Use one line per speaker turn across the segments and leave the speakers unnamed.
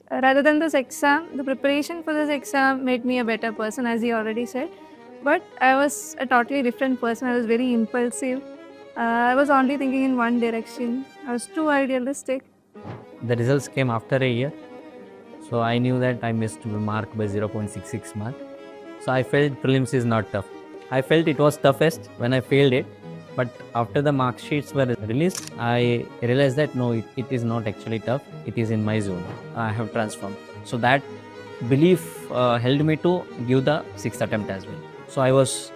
Rather than this exam, the preparation for this exam made me a better person, as he already said. But I was a totally different person. I was very impulsive. I was only thinking in one direction. I was too idealistic.
The results came after a year, so I knew that I missed the mark by 0.66 mark. So I felt prelims is not tough. I felt it was toughest when I failed it, but after the mark sheets were released, I realized that no, it is not actually tough. It is in my zone. I have transformed. So that belief held me to give the sixth attempt as well. So I was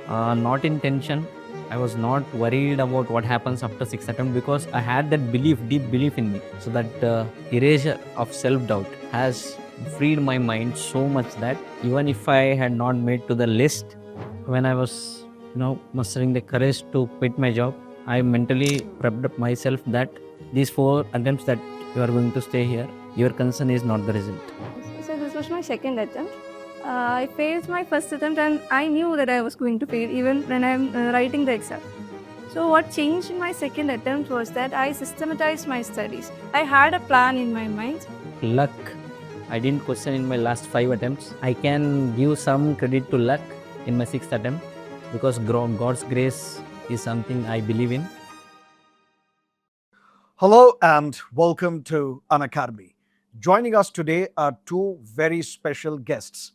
not in tension. I was not worried about what happens after sixth attempt because I had that belief, deep belief in me. So that erasure of self-doubt has freed my mind so much that even if I had not made to the list, when I was mustering the courage to quit my job, I mentally prepped up myself that these 4 attempts that you are going to stay here, your concern is not the result.
So this was my second attempt. I failed my first attempt and I knew that I was going to fail even when I'm writing the exam. So what changed in my second attempt was that I systematized my studies. I had a plan in my mind.
Luck, I didn't question in my last 5 attempts. I can give some credit to luck in my 6th attempt because God's grace is something I believe in.
Hello and welcome to Unacademy. Joining us today are 2 very special guests,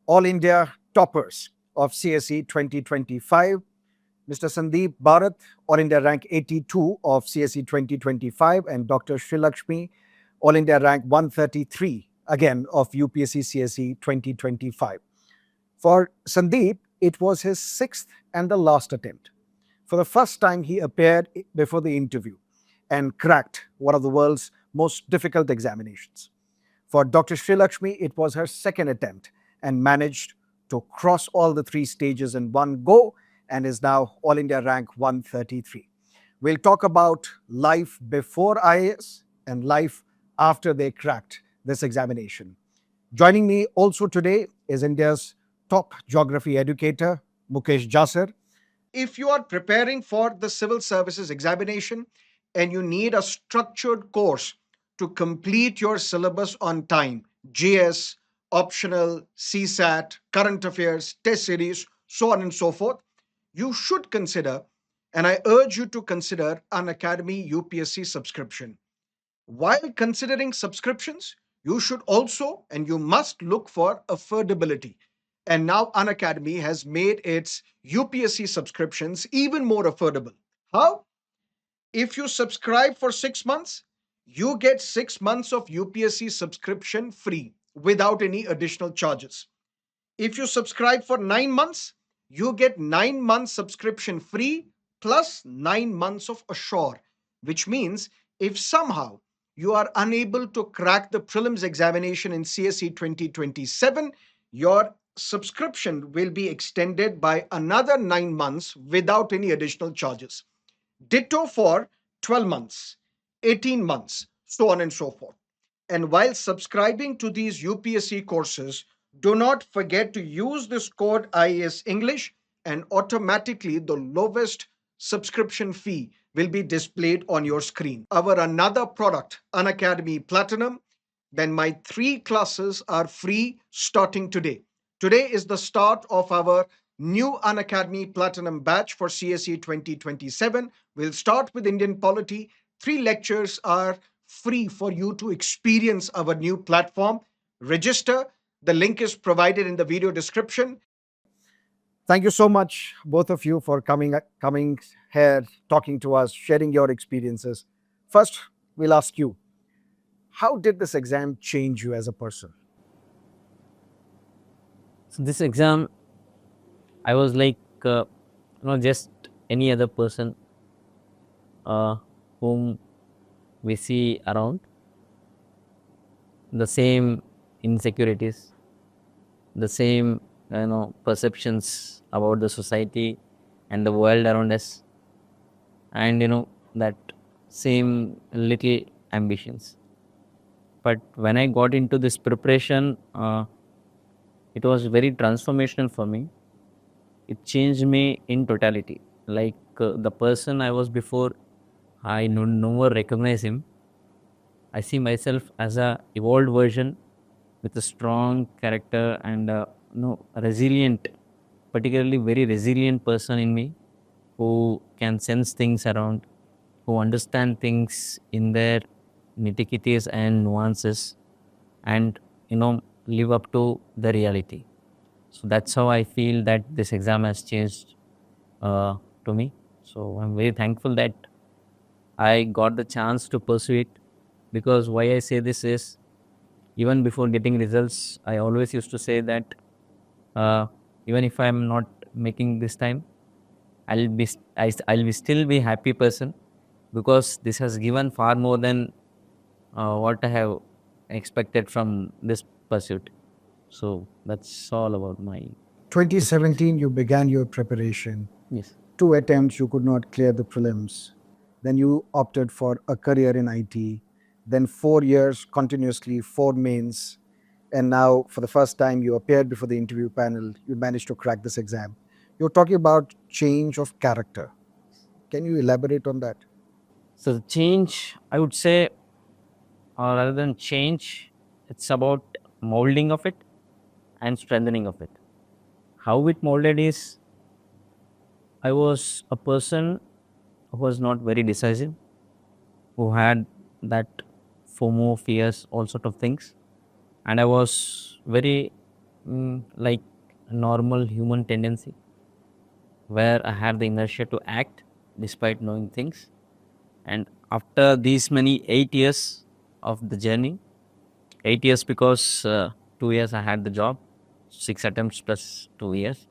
All India toppers of CSE 2025, Mr. Sandeep Badad, All India rank 82 of CSE 2025, and Dr. Sree Lakshmi, All India rank 133, again of UPSC CSE 2025. For Sandeep, it was his 6th and the last attempt. For the first time, he appeared before the interview and cracked one of the world's most difficult examinations. For Dr. Sree Lakshmi, it was her second attempt and managed to cross all the 3 stages in one go and is now All India rank 133. We'll talk about life before IAS and life after they cracked this examination. Joining me also today is India's top geography educator, Mukesh Jha. If you are preparing for the civil services examination and you need a structured course to complete your syllabus on time, GS, optional, CSAT, current affairs, test series, so on and so forth, you should consider, and I urge you to consider, Unacademy UPSC subscription. While considering subscriptions, you should also and you must look for affordability. And now Unacademy has made its UPSC subscriptions even more affordable. How? If you subscribe for 6 months, you get 6 months of UPSC subscription free without any additional charges. If you subscribe for 9 months, you get 9 months subscription free plus 9 months of Assure, which means if somehow you are unable to crack the prelims examination in CSE 2027, your subscription will be extended by another 9 months without any additional charges. Ditto for 12 months, 18 months, so on and so forth. And while subscribing to these UPSC courses, do not forget to use this code IAS English and automatically the lowest subscription fee will be displayed on your screen. Our another product, Unacademy Platinum, then my 3 classes are free starting today. Today is the start of our new Unacademy Platinum batch for CSE 2027. We'll start with Indian polity. 3 lectures are free for you to experience our new platform. Register. The link is provided in the video description. Thank you so much, both of you, for coming here, talking to us, sharing your experiences. First, we'll ask you, how did this exam change you as a person?
So this exam, I was like, just any other person whom we see around. The same insecurities, the same perceptions about the society and the world around us, and that same little ambitions. But when I got into this preparation, it was very transformational for me. It changed me in totality. The person I was before, I no more recognize him. I see myself as a evolved version with a strong character and a resilient, particularly very resilient person in me who can sense things around, who understand things in their nitty-gritties and nuances, and live up to the reality. So that's how I feel that this exam has changed uh, to me. So I'm very thankful that I got the chance to pursue it, because why I say this is, even before getting results, I always used to say that uh, even if I'm not making this time, I'll be still be happy person, because this has given far more than what I have expected from this pursuit. So that's all about my
2017, you began your preparation.
yes.
2 attempts, you could not clear the prelims. Then you opted for a career in IT. Then 4 years continuously, 4 mains. And now, for the first time, you appeared before the interview panel. You managed to crack this exam. You're talking about change of character. Can you elaborate on that?
So the change, I would say, or rather than change, it's about molding of it and strengthening of it. How it molded is, I was a person who was not very decisive, who had that FOMO, fears, all sort of things, and I was very like a normal human tendency, where I had the inertia to act despite knowing things. And after these many 8 years of the journey, 8 years because 2 years I had the job, 6 attempts plus 2 years.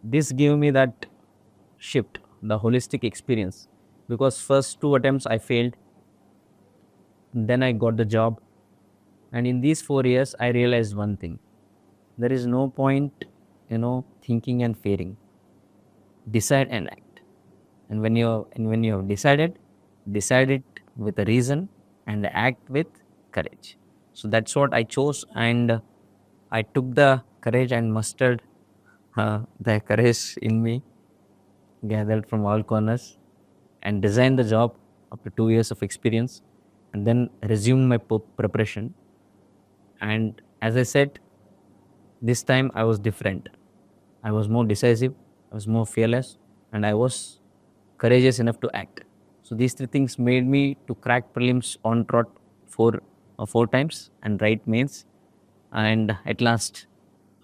This gave me that shift, the holistic experience, because first 2 attempts I failed, then I got the job, and in these 4 years I realized one thing: there is no point, thinking and fearing. Decide and act. And when you have decided, decide it with a reason and act with courage. So that's what I chose, and I took the courage and mustered the courage in me, gathered from all corners, and designed the job after 2 years of experience, and then resumed my preparation. And as I said, this time I was different. I was more decisive, I was more fearless, and I was courageous enough to act. So these 3 things made me to crack prelims on trot four times and write mains, and at last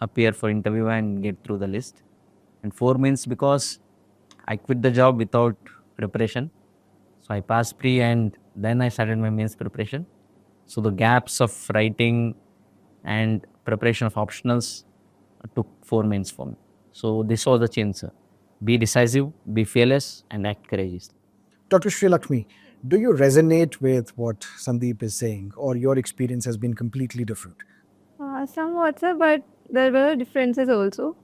appear for interview and get through the list. And 4 mains because I quit the job without preparation. So I passed pre and then I started my mains preparation. So the gaps of writing and preparation of optionals took 4 mains for me. So this was the change, sir. Be decisive, be fearless, and act courageously.
Dr. Sree Lakshmi, do you resonate with what Sandeep is saying, or your experience has been completely different?
Somewhat, sir, but there were differences also.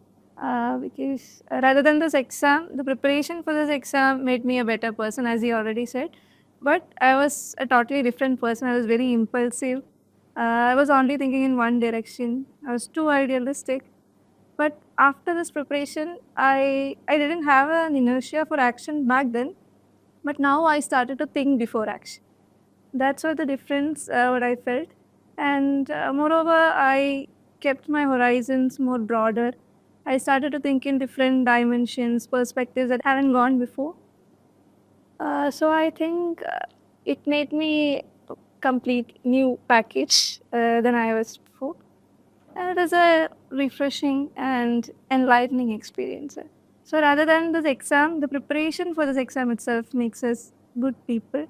Because rather than this exam, the preparation for this exam made me a better person, as he already said. But I was a totally different person. I was very impulsive. I was only thinking in one direction. I was too idealistic. But after this preparation, I didn't have an inertia for action back then. But now I started to think before action. That's what the difference what I felt. And moreover, I kept my horizons more broader. I started to think in different dimensions, perspectives that hadn't gone before. So I think it made me a complete new package than I was before. And it is a refreshing and enlightening experience. So rather than this exam, the preparation for this exam itself makes us good people.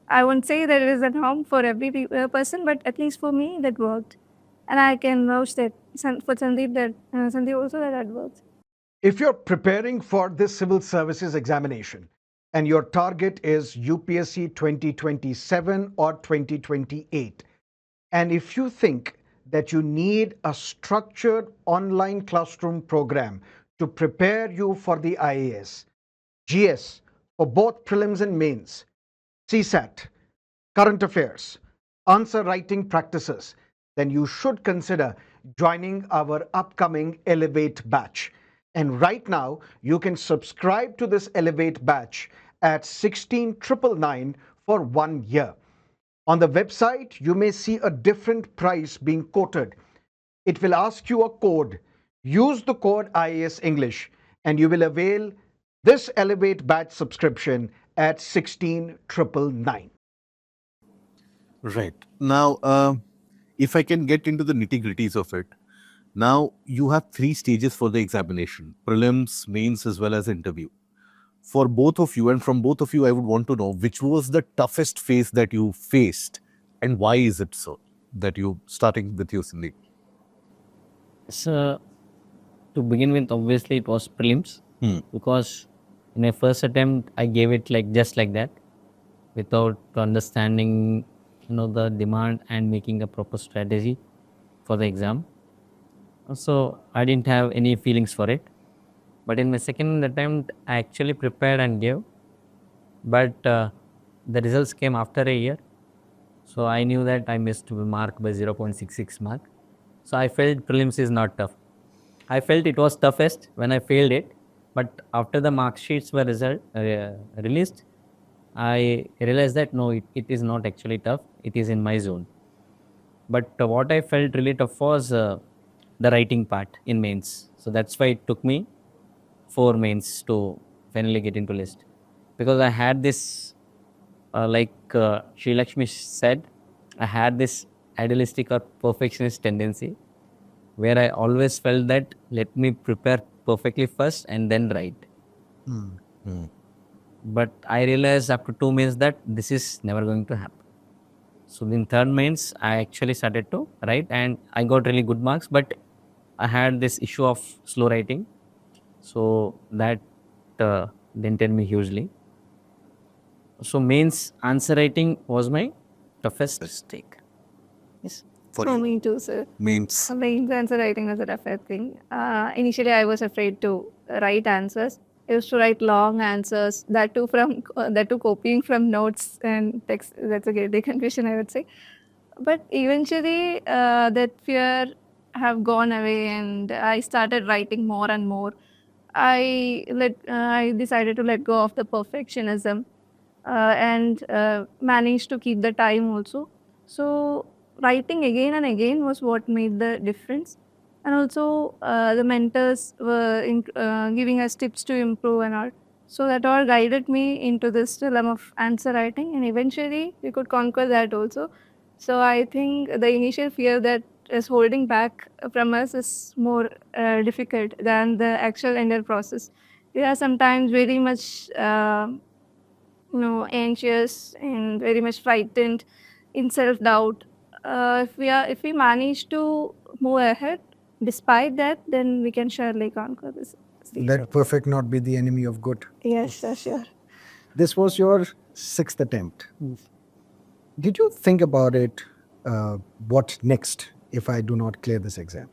I won't say that it is a norm for every person, but at least for me, that worked. And I can vouch that for Sandeep, that Sandeep also that worked.
If you're preparing for this civil services examination and your target is UPSC 2027 or 2028, and if you think that you need a structured online classroom program to prepare you for the IAS, GS, for both prelims and mains, CSAT, current affairs, answer writing practices, then you should consider joining our upcoming Elevate batch. And right now, you can subscribe to this Elevate batch at 16,999 for 1 year. On the website, you may see a different price being quoted. It will ask you a code. Use the code IAS English and you will avail this Elevate batch subscription at 16,999.
Right. Now, if I can get into the nitty-gritties of it, now you have 3 stages for the examination: prelims, mains, as well as interview. For both of you, and from both of you, I would want to know which was the toughest phase that you faced, and why is it so? That you, starting with you, Sandeep.
So, to begin with, obviously it was prelims because in my first attempt I gave it like just like that, without understanding, the demand and making a proper strategy for the exam. So I didn't have any feelings for it. But in my second attempt, I actually prepared and gave. But the results came after a year. So I knew that I missed the mark by 0.66 mark. So I felt prelims is not tough. I felt it was toughest when I failed it. But after the mark sheets were released, I realized that no, it is not actually tough. It is in my zone. But what I felt really tough was the writing part in mains. So that's why it took me 4 mains to finally get into list. Because I had this, like Sree Lakshmi said, I had this idealistic or perfectionist tendency where I always felt that let me prepare perfectly first and then write. But I realized after 2 mains that this is never going to happen. So in third mains, I actually started to write and I got really good marks, but I had this issue of slow writing. So that dented me hugely. So mains answer writing was my toughest mistake. Yes.
For me too, sir.
Mains.
Mains answer writing was a tough thing. Initially, I was afraid to write answers. I used to write long answers, that too copying from notes and text. That's a great confusion, I would say. But eventually, that fear have gone away, and I started writing more and more. I decided to let go of the perfectionism and managed to keep the time also. So writing again and again was what made the difference. And also the mentors were giving us tips to improve and all. So that all guided me into this realm of answer writing, and eventually we could conquer that also. So I think the initial fear that is holding back from us is more difficult than the actual end process. We are sometimes very much anxious and very much frightened, in self-doubt. If we manage to move ahead despite that, then we can surely conquer this.
Let perfect not be the enemy of good.
Yes, sure.
This was your 6th attempt. Did you think about it? What next if I do not clear this exam?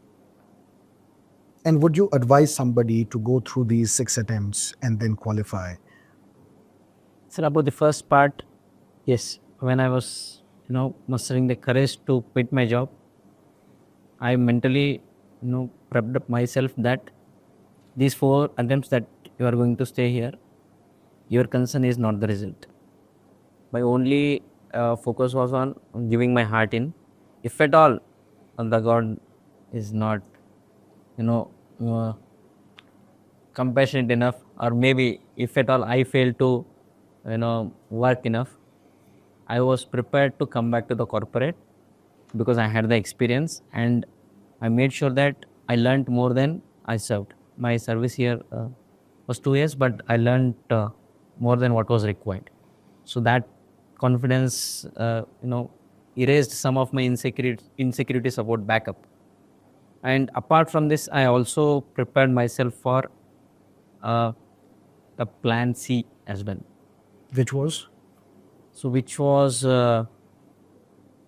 And would you advise somebody to go through these 6 attempts and then qualify?
So about the first part, yes, when I was, mustering the courage to quit my job, I mentally, prepped up myself that these 4 attempts that you are going to stay here, your concern is not the result. My only focus was on giving my heart in. If at all the God is not, compassionate enough, or maybe if at all I fail to, work enough, I was prepared to come back to the corporate because I had the experience and I made sure that I learned more than I served. My service here was 2 years, but I learned more than what was required. So that confidence, erased some of my insecurities about backup. And apart from this, I also prepared myself for the plan C as well.
Which was?
So which was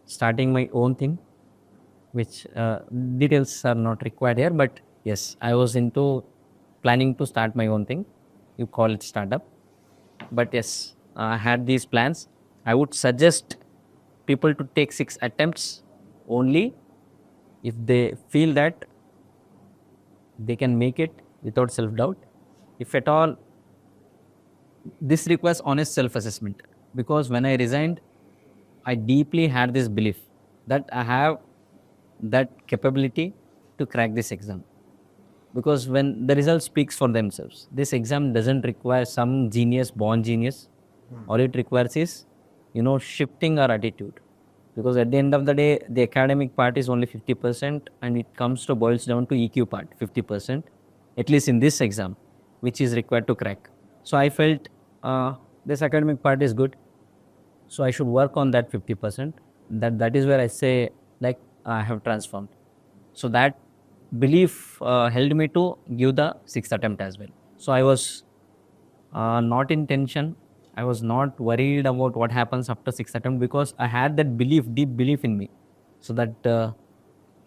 starting my own thing, which details are not required here, but yes, I was into planning to start my own thing. You call it startup. But yes, I had these plans. I would suggest people to take 6 attempts only if they feel that they can make it without self-doubt. If at all, this requires honest self-assessment, because when I resigned, I deeply had this belief that I have that capability to crack this exam. Because when the result speaks for themselves, this exam doesn't require some genius, born genius. All it requires is, shifting our attitude. Because at the end of the day, the academic part is only 50%, and it boils down to EQ part, 50%, at least in this exam, which is required to crack. So I felt this academic part is good, so I should work on that 50%. That is where I say, like, I have transformed. So that belief helped me to give the sixth attempt as well. So I was not in tension. I was not worried about what happens after sixth attempt, because I had that belief, deep belief in me. So that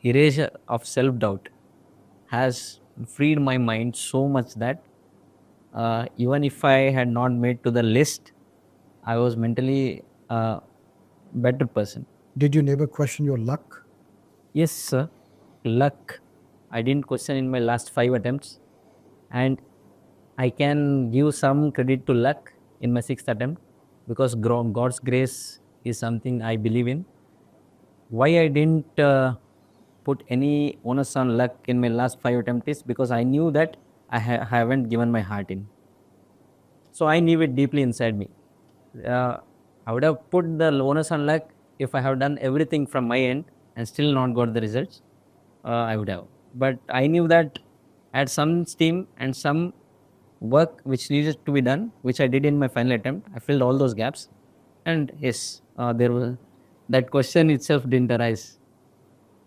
erasure of self-doubt has freed my mind so much that even if I had not made to the list, I was mentally a better person.
Did you never question your luck?
Yes, sir. Luck, I didn't question in my last 5 attempts, and I can give some credit to luck in my sixth attempt, because God's grace is something I believe in. Why I didn't put any onus on luck in my last 5 attempts is because I knew that I haven't given my heart in. So I knew it deeply inside me. I would have put the onus on luck if I have done everything from my end and still not got the results. I would have. But I knew that I had some steam and some work which needed to be done, which I did in my final attempt. I filled all those gaps, and yes, there was that question itself didn't arise.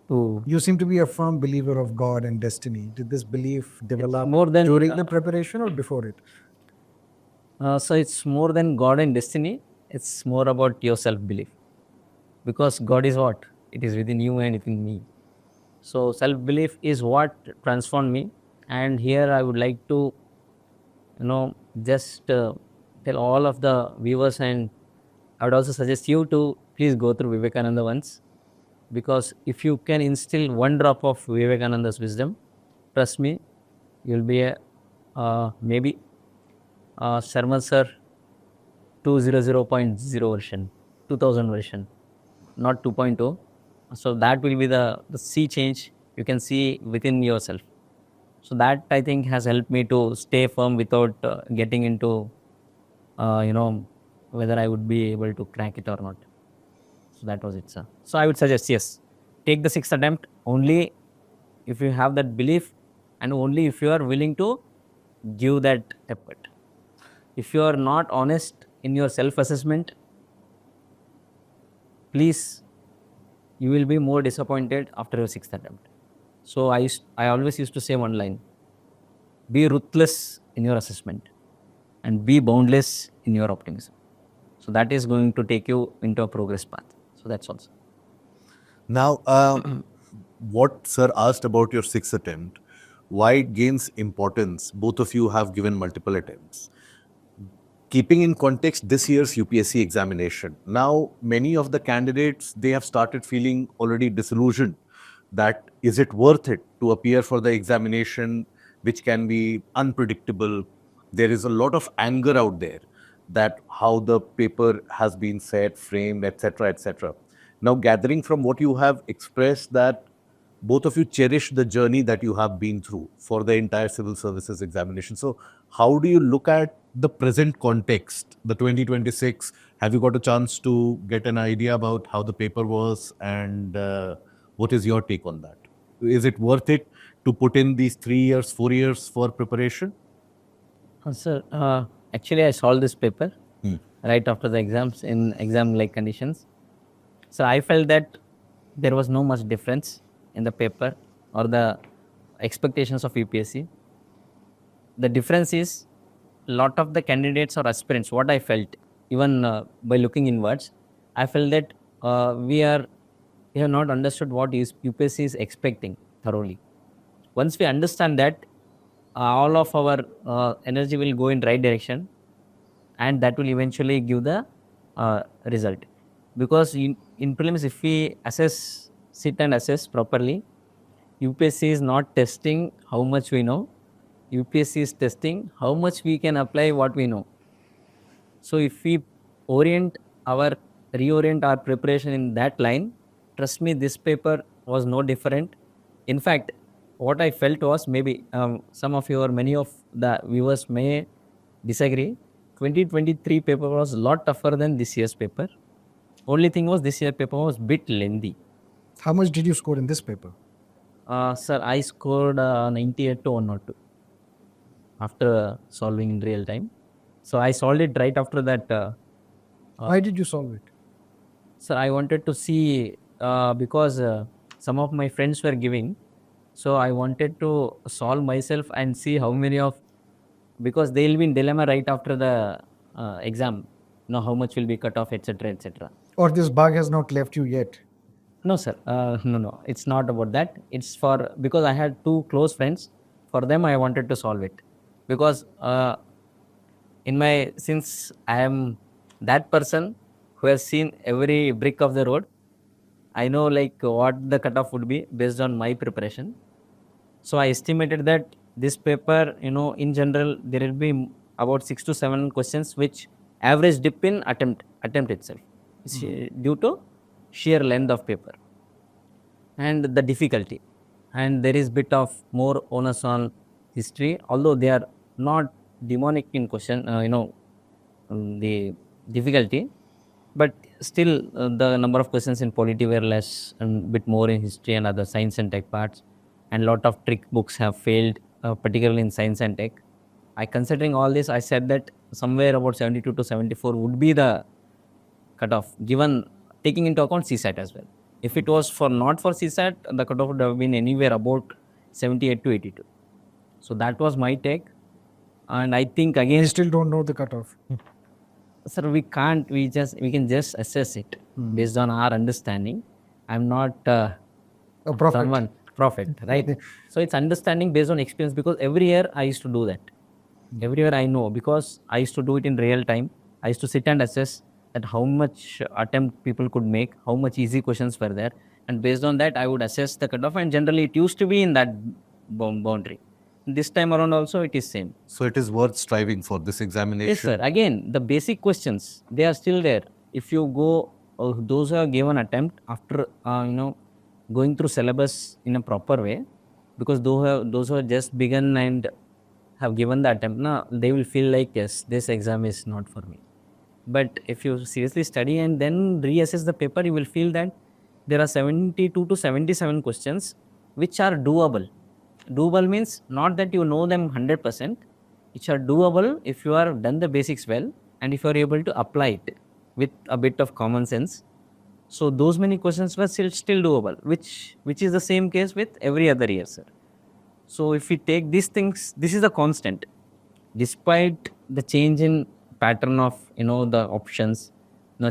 You seem to be a firm believer of God and destiny. Did this belief develop
more than
during the preparation or before it?
So it's more than God and destiny. It's more about your self-belief, because God is what? It is within you and within me. So self-belief is what transformed me. And here I would like to, just tell all of the viewers, and I would also suggest you to please go through Vivekananda once, because if you can instill one drop of Vivekananda's wisdom, trust me, you'll be a maybe Sarmad Sir 200.0 version, 2000 version, not 2.0. So that will be the sea change you can see within yourself. So that, I think, has helped me to stay firm without getting into, whether I would be able to crack it or not. So that was it, sir. So I would suggest, yes, take the sixth attempt only if you have that belief, and only if you are willing to give that effort. If you are not honest in your self-assessment, please, you will be more disappointed after your sixth attempt. So I always used to say one line: be ruthless in your assessment and be boundless in your optimism. So that is going to take you into a progress path. So that's all, sir.
Now, what Sir asked about your sixth attempt, why it gains importance, both of you have given multiple attempts. Keeping in context this year's UPSC examination, now many of the candidates, they have started feeling already disillusioned that is it worth it to appear for the examination, which can be unpredictable. There is a lot of anger out there that how the paper has been set, framed, etc., etc. Now, gathering from what you have expressed, that both of you cherish the journey that you have been through for the entire civil services examination. So how do you look at the present context, the 2026? Have you got a chance to get an idea about how the paper was, and what is your take on that? Is it worth it to put in these 3 years, 4 years for preparation?
Sir, actually I solved this paper right after the exams in exam-like conditions. So I felt that there was no much difference in the paper or the expectations of UPSC. The difference is, lot of the candidates or aspirants, what I felt, even by looking inwards, I felt that we have not understood what UPSC is expecting thoroughly. Once we understand that, all of our energy will go in right direction, and that will eventually give the result. Because in prelims, if we sit and assess properly, UPSC is not testing how much we know. UPSC is testing how much we can apply what we know. So if we orient our reorient our preparation in that line, trust me, this paper was no different. In fact, what I felt was maybe some of you or many of the viewers may disagree. 2023 paper was a lot tougher than this year's paper. Only thing was this year paper was bit lengthy.
How much did you score in this paper?
Sir, I scored 98 to 102 after solving in real time. So I solved it right after that.
Why did you solve it?
Sir, I wanted to see because some of my friends were giving. So I wanted to solve myself and see how many of, because they will be in dilemma right after the exam. How much will be cut off, etc., etc.
Or this bug has not left you yet?
No, sir. No. It's not about that. It's for, because I had two close friends. For them, I wanted to solve it. Because since I am that person who has seen every brick of the road, I know like what the cutoff would be based on my preparation. So I estimated that this paper, in general, there will be about 6 to 7 questions which average dip in attempt itself due to sheer length of paper and the difficulty. And there is bit of more onus on history, although they are not demonic in question, the difficulty, but still the number of questions in polity were less and bit more in history and other science and tech parts, and lot of trick books have failed, particularly in science and tech. Considering all this, I said that somewhere about 72 to 74 would be the cutoff, given taking into account CSAT as well. If it was not for CSAT, the cutoff would have been anywhere about 78 to 82. So that was my take. And I think again,
You still don't know the cutoff.
sir, we can just assess it based on our understanding. I'm not
A prophet.
someone prophet, right? So it's understanding based on experience, because every year I used to do that. Every year I know, because I used to do it in real time. I used to sit and assess that how much attempt people could make, how much easy questions were there, and based on that I would assess the cutoff, and generally it used to be in that boundary. This time around also it is same.
So it is worth striving for this examination.
Yes, sir. Again, the basic questions, they are still there. If you go, those who have given attempt after, going through syllabus in a proper way, because those who have just begun and have given the attempt, they will feel like, yes, this exam is not for me. But if you seriously study and then reassess the paper, you will feel that there are 72 to 77 questions which are doable. Doable means not that you know them 100%, which are doable if you are done the basics well and if you are able to apply it with a bit of common sense. So those many questions were still doable, which is the same case with every other year, sir. So if we take these things, this is a constant. Despite the change in pattern of the options,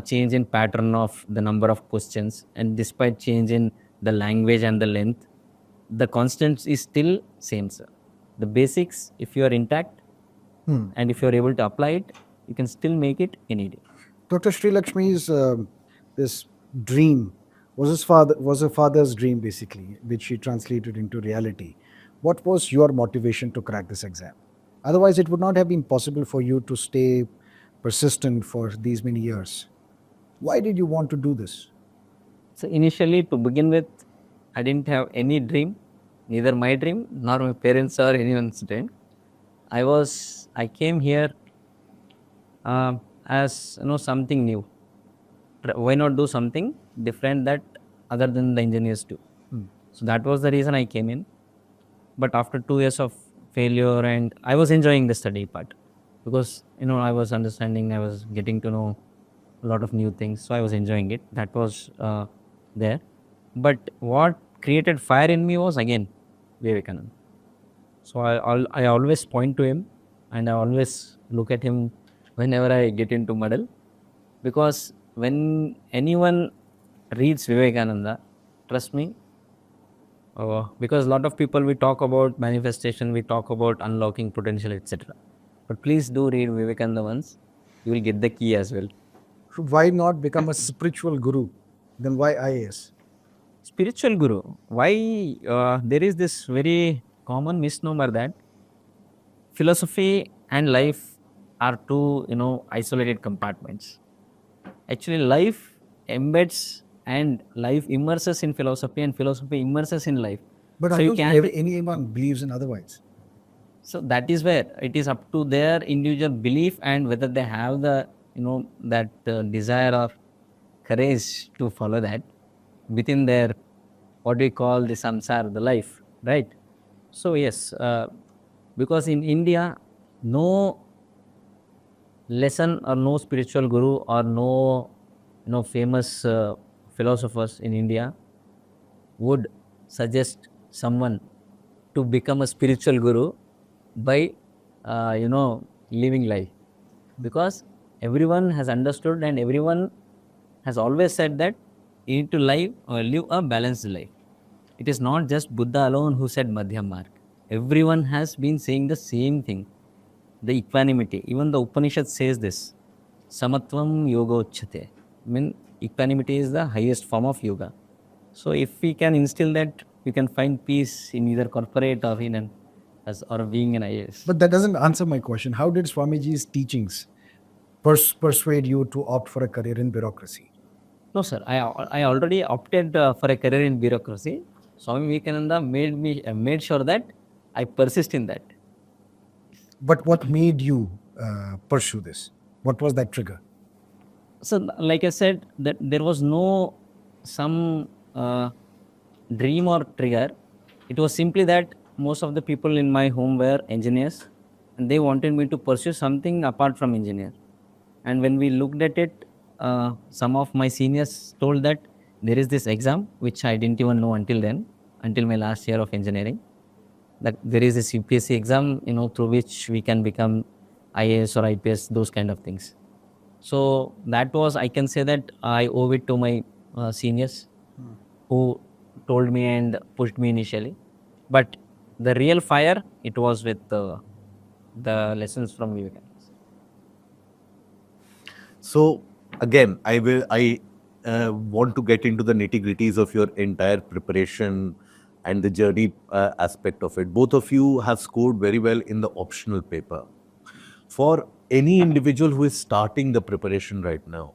change in pattern of the number of questions, and despite change in the language and the length, the constant is still same, sir. The basics, if you are intact and if you are able to apply it, you can still make it any day.
Dr. Sree Lakshmi's this dream was her father's dream, basically, which she translated into reality. What was your motivation to crack this exam? Otherwise, it would not have been possible for you to stay persistent for these many years. Why did you want to do this?
So initially, to begin with, I didn't have any dream, neither my dream nor my parents or anyone's dream. I came here as something new. Why not do something different that other than the engineers do? So that was the reason I came in. But after 2 years of failure, and I was enjoying the study part, because I was understanding, I was getting to know a lot of new things, so I was enjoying it. That was there. But what created fire in me was again Vivekananda. So I always point to him, and I always look at him whenever I get into muddle, because when anyone reads Vivekananda, trust me, because a lot of people, we talk about manifestation, we talk about unlocking potential, etc. But please do read Vivekananda once, you will get the key as well.
Why not become a spiritual guru? Then why IAS?
Spiritual guru, why? There is this very common misnomer that philosophy and life are two isolated compartments. Actually, life embeds and life immerses in philosophy, and philosophy immerses in life.
But
So
I
you
don't
can't.
think anyone believes in otherwise.
So that is where it is up to their individual belief and whether they have the that desire or courage to follow that within their what we call the samsara, the life, right? So yes, because in India, no lesson or no spiritual guru or no famous philosophers in India would suggest someone to become a spiritual guru by living life, because everyone has understood and everyone has always said that you need to live a balanced life. It is not just Buddha alone who said Madhyam Marg. Everyone has been saying the same thing, the equanimity. Even the Upanishad says this, Samatvam Yoga Uchyate. I mean, equanimity is the highest form of yoga. So if we can instill that, we can find peace in either corporate or or being an IAS.
But that doesn't answer my question. How did Swamiji's teachings persuade you to opt for a career in bureaucracy?
No, sir. I already opted for a career in bureaucracy. Swami Vivekananda made sure that I persist in that.
But what made you pursue this? What was that trigger?
So, like I said, that there was no some dream or trigger. It was simply that most of the people in my home were engineers, and they wanted me to pursue something apart from engineer. And when we looked at it, some of my seniors told that there is this exam which I didn't even know until then, until my last year of engineering, that there is this UPSC exam, through which we can become IAS or IPS, those kind of things. So that was, I can say that I owe it to my seniors who told me and pushed me initially. But the real fire, it was with the lessons from Vivekananda.
So again, I want to get into the nitty-gritties of your entire preparation and the journey aspect of it. Both of you have scored very well in the optional paper. For any individual who is starting the preparation right now,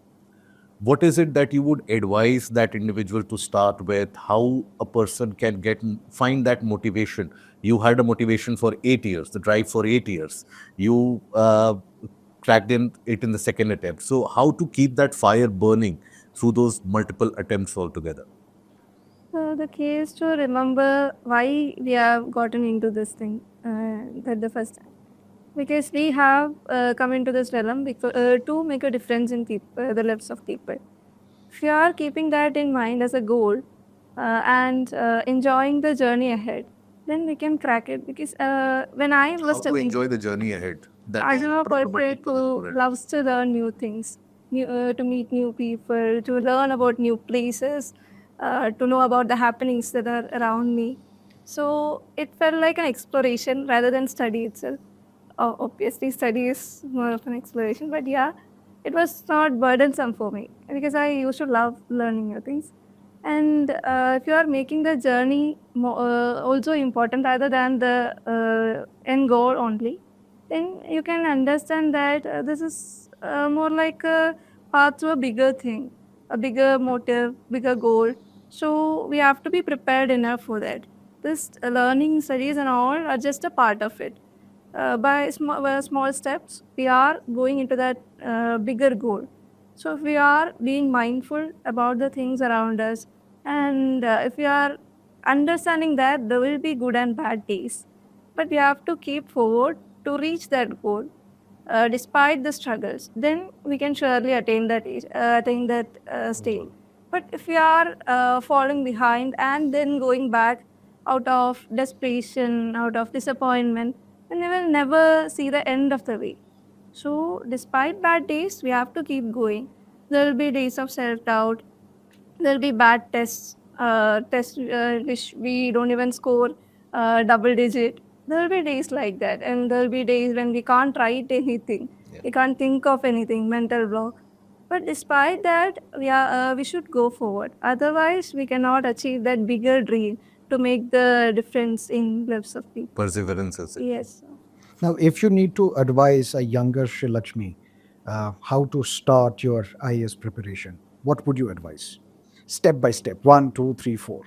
what is it that you would advise that individual to start with? How a person can find that motivation? You had a motivation for 8 years, the drive for 8 years. You cracked it in the second attempt. So how to keep that fire burning through those multiple attempts altogether?
So the key is to remember why we have gotten into this thing at the first time. Because we have come into this realm to make a difference in the lives of people. If you are keeping that in mind as a goal and enjoying the journey ahead, then we can crack it. Because when I was
How to enjoy the journey ahead?
I am a corporate who loves to learn new things, to meet new people, to learn about new places, to know about the happenings that are around me. So it felt like an exploration rather than study itself. Obviously, study is more of an exploration, but yeah, it was not burdensome for me because I used to love learning new things. And if you are making the journey also important rather than the end goal only, then you can understand that this is more like a path to a bigger thing, a bigger motive, bigger goal. So we have to be prepared enough for that. This learning, studies, and all are just a part of it. By small steps, we are going into that bigger goal. So if we are being mindful about the things around us, and if we are understanding that there will be good and bad days, but we have to keep forward to reach that goal, despite the struggles, then we can surely attain that state. But if we are falling behind and then going back out of desperation, out of disappointment, then we will never see the end of the way. So, despite bad days, we have to keep going. There will be days of self doubt. There will be bad tests which we don't even score double digit. There will be days like that, and there will be days when we can't write anything. We can't think of anything, mental block. But despite that, we should go forward. Otherwise, we cannot achieve that bigger dream to make the difference in lives of people.
Perseverance is it.
Yes.
Now, if you need to advise a younger Sree Lakshmi how to start your IAS preparation, what would you advise? Step by step, 1, 2, 3, 4.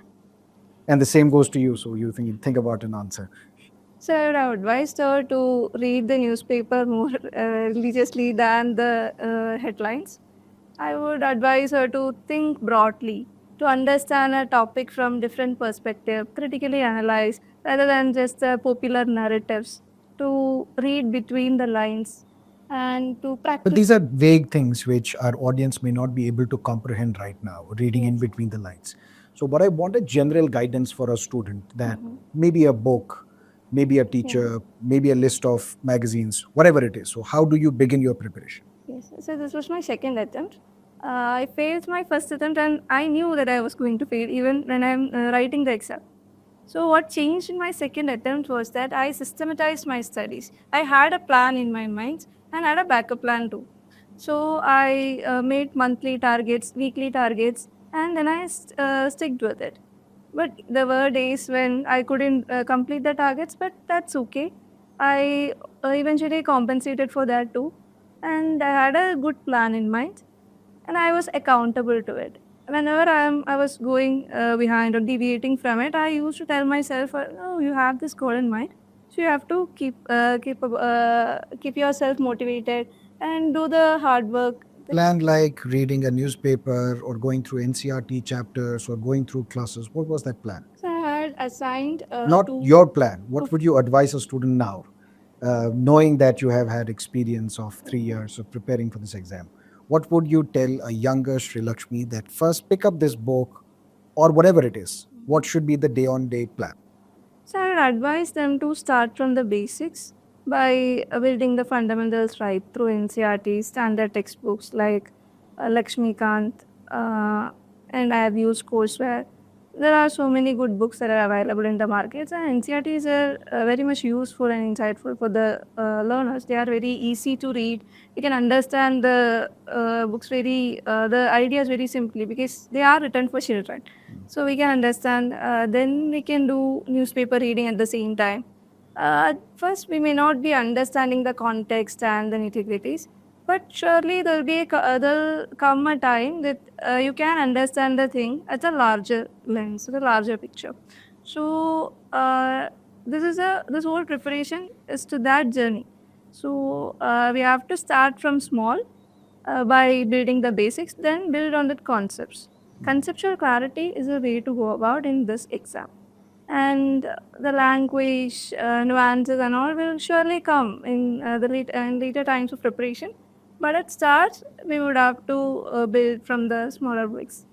And the same goes to you. So you think about an answer.
So I would have advised her to read the newspaper more religiously than the headlines. I would advise her to think broadly, to understand a topic from different perspectives, critically analyze rather than just the popular narratives, to read between the lines and to
But
practice.
these are vague things which our audience may not be able to comprehend right now, reading in
Yes.
between the lines. So, but I want a general guidance for a student that
Mhm.
maybe a book, maybe a teacher, maybe a list of magazines, whatever it is. So, how do you begin your preparation?
Yes, so this was my second attempt. I failed my first attempt and I knew that I was going to fail even when I'm writing the exam. So, what changed in my second attempt was that I systematized my studies. I had a plan in my mind and had a backup plan too. So, I made monthly targets, weekly targets, and then I sticked with it. But there were days when I couldn't complete the targets, but that's okay. I eventually compensated for that too. And I had a good plan in mind and I was accountable to it. Whenever I was going behind or deviating from it, I used to tell myself, "No, you have this goal in mind, so you have to keep yourself motivated and do the hard work."
Plan like reading a newspaper or going through NCRT chapters or going through classes. What was that plan?
So I had assigned
Not
to
your plan. What would you advise a student now, knowing that you have had experience of 3 years of preparing for this exam? What would you tell a younger Sree Lakshmi that first pick up this book or whatever it is? What should be the day on day plan?
So I would advise them to start from the basics by building the fundamentals right through NCRT standard textbooks like Lakshmi Kant, and I have used courseware. There are so many good books that are available in the markets, and NCRTs are very much useful and insightful for the learners. They are very easy to read. You can understand the books the ideas very simply because they are written for children. So we can understand. Then we can do newspaper reading at the same time. First, we may not be understanding the context and the nitty-gritties, but surely there'll come a time that you can understand the thing at a larger lens, the larger picture. So this whole preparation is to that journey. So we have to start from small by building the basics, then build on the concepts. Conceptual clarity is a way to go about in this exam. And the language, nuances, and all will surely come in in later times of preparation. But at start, we would have to build from the smaller bricks.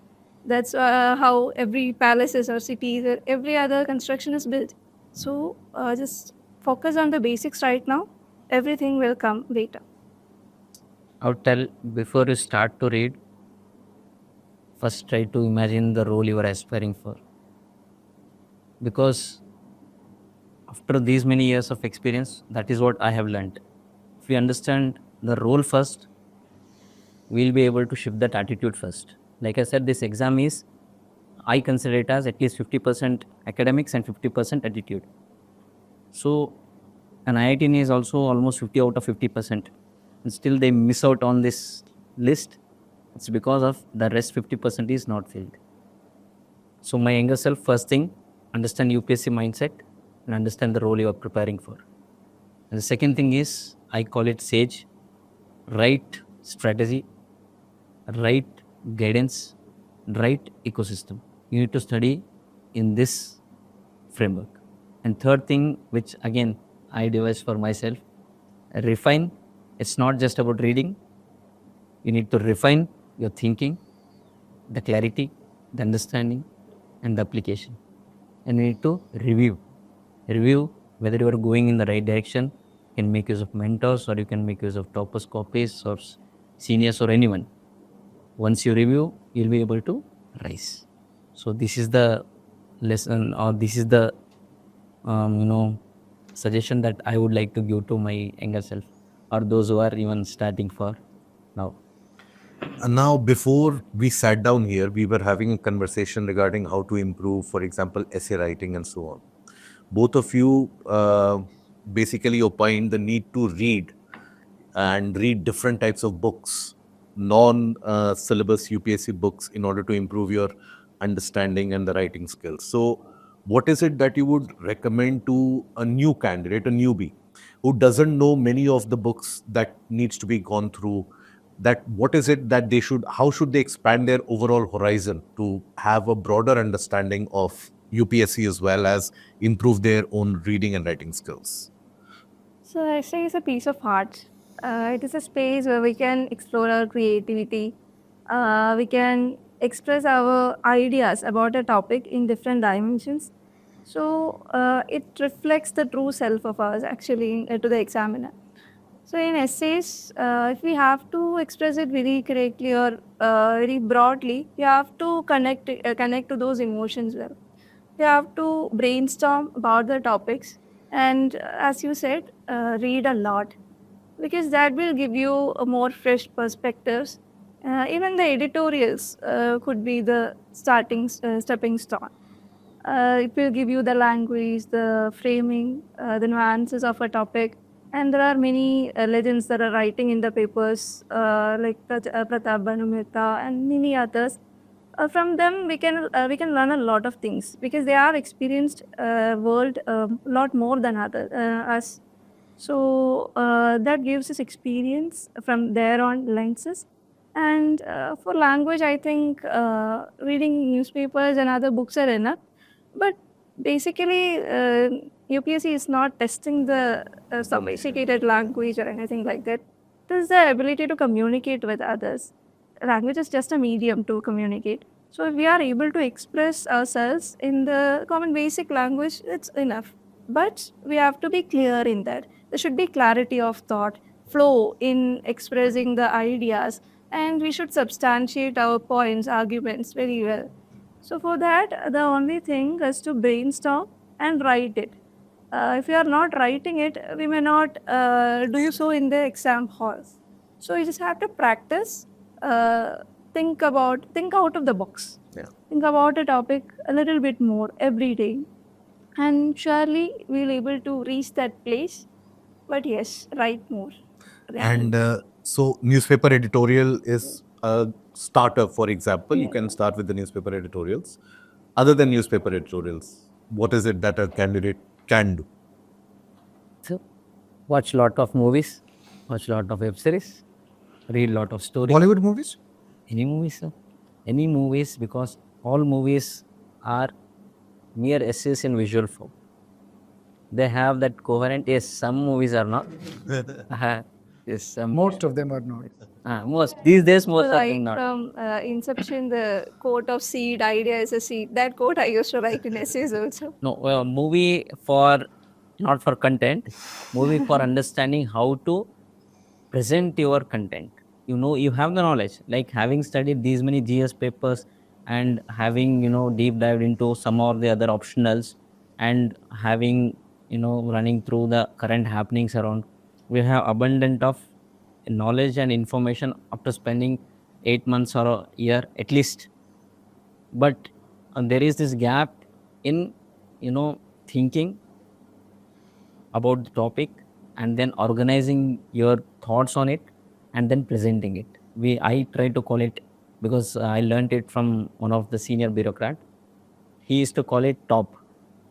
That's how every palaces or cities or every other construction is built. So just focus on the basics right now. Everything will come later.
I would tell before you start to read, first try to imagine the role you are aspiring for. Because after these many years of experience, that is what I have learned. If we understand the role first, we'll be able to shift that attitude first. Like I said, this exam is, I consider it as at least 50% academics and 50% attitude. So an IITN is also almost 50 out of 50%. And still they miss out on this list. It's because of the rest 50% is not filled. So my younger self, first thing, understand UPSC mindset and understand the role you are preparing for. And the second thing is, I call it SAGE, right strategy, right guidance, right ecosystem. You need to study in this framework. And third thing, which again I devised for myself, refine. It's not just about reading. You need to refine your thinking, the clarity, the understanding, and the application. And you need to review. Review whether you are going in the right direction. You can make use of mentors, or you can make use of toppers, copies, or seniors, or anyone. Once you review, you'll be able to rise. So this is the lesson, or this is the suggestion that I would like to give to my younger self, or those who are even starting for now.
And now, before we sat down here, we were having a conversation regarding how to improve, for example, essay writing and so on. Both of you basically opined the need to read and read different types of books, non-syllabus UPSC books, in order to improve your understanding and the writing skills. So what is it that you would recommend to a new candidate, a newbie, who doesn't know many of the books that needs to be gone through? That what is it that they should, how should they expand their overall horizon to have a broader understanding of UPSC as well as improve their own reading and writing skills?
So essay is a piece of art. It is a space where we can explore our creativity. We can express our ideas about a topic in different dimensions. So it reflects the true self of ours actually to the examiner. So in essays, if we have to express it very correctly or very broadly, you have to connect to those emotions well. You have to brainstorm about the topics and, as you said, read a lot, because that will give you a more fresh perspectives. Even the editorials could be the stepping stone. It will give you the language, the framing, the nuances of a topic. And there are many legends that are writing in the papers, like Pratap Banu Mehta and many others. From them, we can learn a lot of things, because they have experienced world a lot more than us. So that gives us experience from their own lenses. And for language, I think reading newspapers and other books are enough. But basically, UPSC is not testing the sophisticated language or anything like that. It is the ability to communicate with others. Language is just a medium to communicate. So if we are able to express ourselves in the common basic language, it's enough. But we have to be clear in that. There should be clarity of thought, flow in expressing the ideas, and we should substantiate our points, arguments very well. So for that, the only thing is to brainstorm and write it. If you are not writing it, we may not do so in the exam halls. So you just have to practice, think out of the box.
Yeah.
Think about a topic a little bit more every day. And surely we'll able to reach that place. But yes, write more.
And so newspaper editorial is a starter, for example. You can start with the newspaper editorials. Other than newspaper editorials, what is it that a candidate can do?
So, watch lot of movies, watch lot of web series, read lot of stories.
Bollywood movies?
Any movies, sir? Any movies, because all movies are mere essays in visual form. They have that coherent. Yes, some movies are not. Yes, some.
Most of them are not.
Most these days, most of
Right
them not.
from inception, the quote of seed, idea is a seed. That quote I used to write in essays also.
No, movie for not for content. Movie for understanding how to present your content. You know, you have the knowledge. Like having studied these many GS papers and having deep dived into some of the other optionals and having running through the current happenings around. We have abundant of knowledge and information after spending 8 months or a year at least. But there is this gap in thinking about the topic and then organizing your thoughts on it and then presenting it. I try to call it, because I learned it from one of the senior bureaucrat. He used to call it TOP: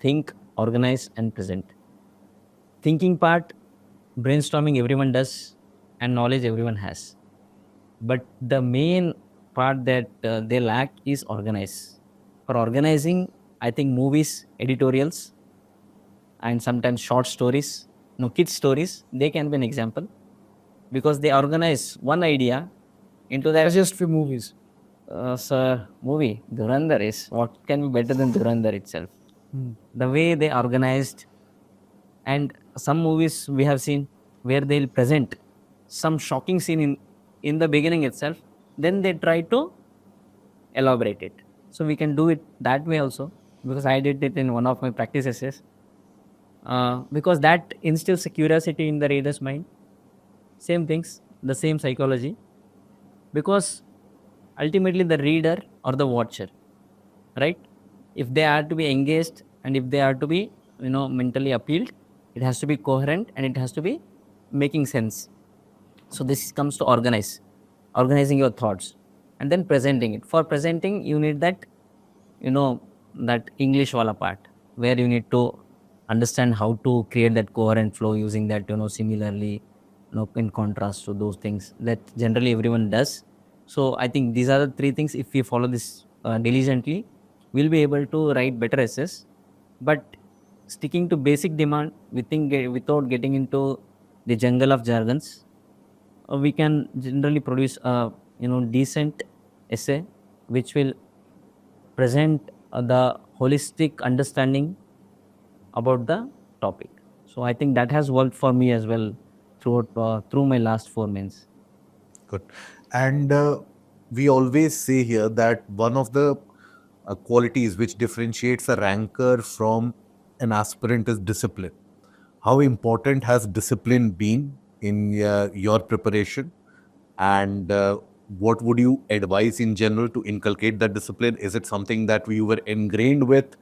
think, organize and present. Thinking part, brainstorming everyone does and knowledge everyone has. But the main part that they lack is organize. For organizing, I think movies, editorials, and sometimes short stories, kids stories, they can be an example, because they organize one idea into that.
Suggest few movies.
Sir, movie Dhurandhar is what can be better than Dhurandhar itself. The way they organized, and some movies we have seen where they'll present some shocking scene in the beginning itself, then they try to elaborate it. So we can do it that way also, because I did it in one of my practice essays. Because that instills a curiosity in the reader's mind. Same things, the same psychology. Because ultimately the reader or the watcher, right? If they are to be engaged and if they are to be, mentally appealed, it has to be coherent and it has to be making sense. So this comes to organizing your thoughts and then presenting it. For presenting, you need that, that English wala part where you need to understand how to create that coherent flow using that, similarly, in contrast to those things that generally everyone does. So I think these are the three things. If we follow this diligently, we'll be able to write better essays. But sticking to basic demand, without getting into the jungle of jargons, we can generally produce a decent essay which will present the holistic understanding about the topic. So I think that has worked for me as well through my last 4 months.
Good. And we always say here that one of the qualities which differentiates a ranker from an aspirant is discipline. How important has discipline been in your preparation? And what would you advise in general to inculcate that discipline? Is it something that you were ingrained with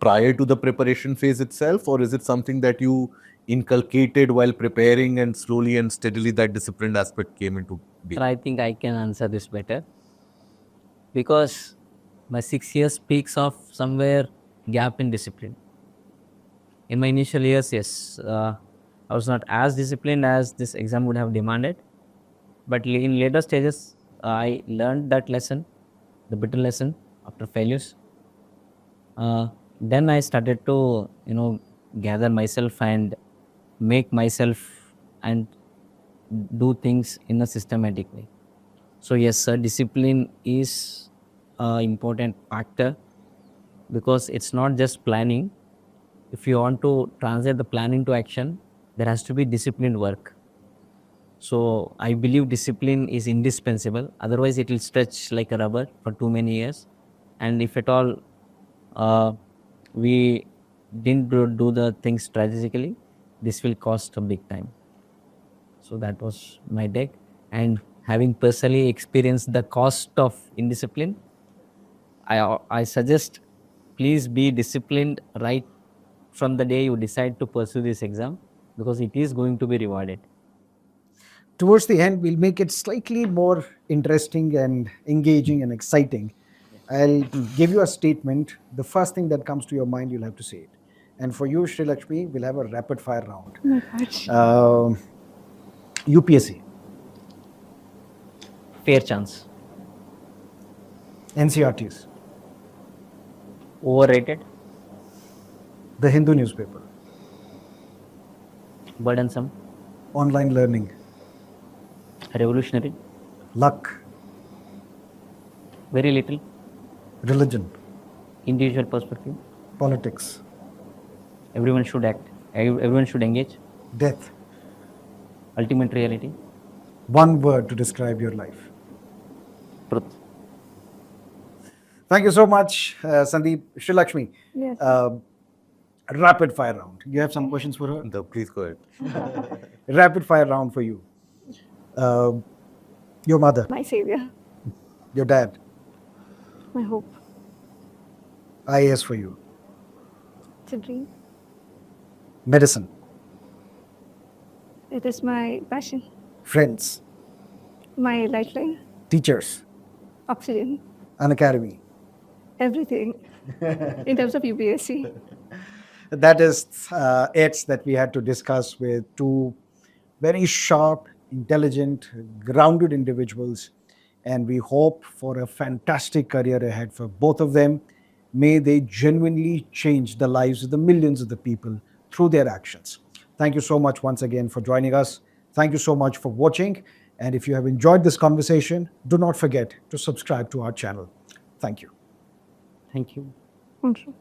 prior to the preparation phase itself, or is it something that you inculcated while preparing and slowly and steadily that disciplined aspect came into being?
I think I can answer this better because my 6 years speaks of somewhere gap in discipline. In my initial years, yes, I was not as disciplined as this exam would have demanded. But in later stages, I learned that lesson, the bitter lesson after failures. Then I started to, gather myself and make myself and do things in a systematic way. So yes, sir, discipline is an important factor because it's not just planning. If you want to translate the plan into action, there has to be disciplined work. So I believe discipline is indispensable. Otherwise, it will stretch like a rubber for too many years. And if at all we didn't do the things strategically, this will cost a big time. So that was my take. And having personally experienced the cost of indiscipline, I suggest please be disciplined right from the day you decide to pursue this exam because it is going to be rewarded.
Towards the end, we'll make it slightly more interesting and engaging and exciting. I'll give you a statement. The first thing that comes to your mind, you'll have to say it. And for you, Sree Lakshmi, we'll have a rapid fire round.
Oh my gosh.
UPSC,
Fair chance.
NCRTs,
Overrated.
the Hindu newspaper,
Burdensome.
online learning,
Revolutionary.
luck,
Very little.
religion,
Individual perspective.
politics,
Everyone should act. Everyone should engage.
death.
Ultimate reality.
One word to describe your life.
Truth.
Thank you so much, Sandeep. Sree Lakshmi,
Yes.
rapid fire round. You have some questions for her?
Please go ahead.
Rapid fire round for you. Your mother,
My savior.
your dad,
My hope.
IAS for you,
It's a dream.
medicine,
It is my passion.
friends,
My lifeline.
teachers,
Oxygen.
Unacademy.
Everything. In terms of UPSC.
That is it that we had to discuss with two very sharp, intelligent, grounded individuals. And we hope for a fantastic career ahead for both of them. May they genuinely change the lives of the millions of the people through their actions. Thank you so much once again for joining us. Thank you so much for watching. And if you have enjoyed this conversation, do not forget to subscribe to our channel. Thank you.
Thank you.
Thank you.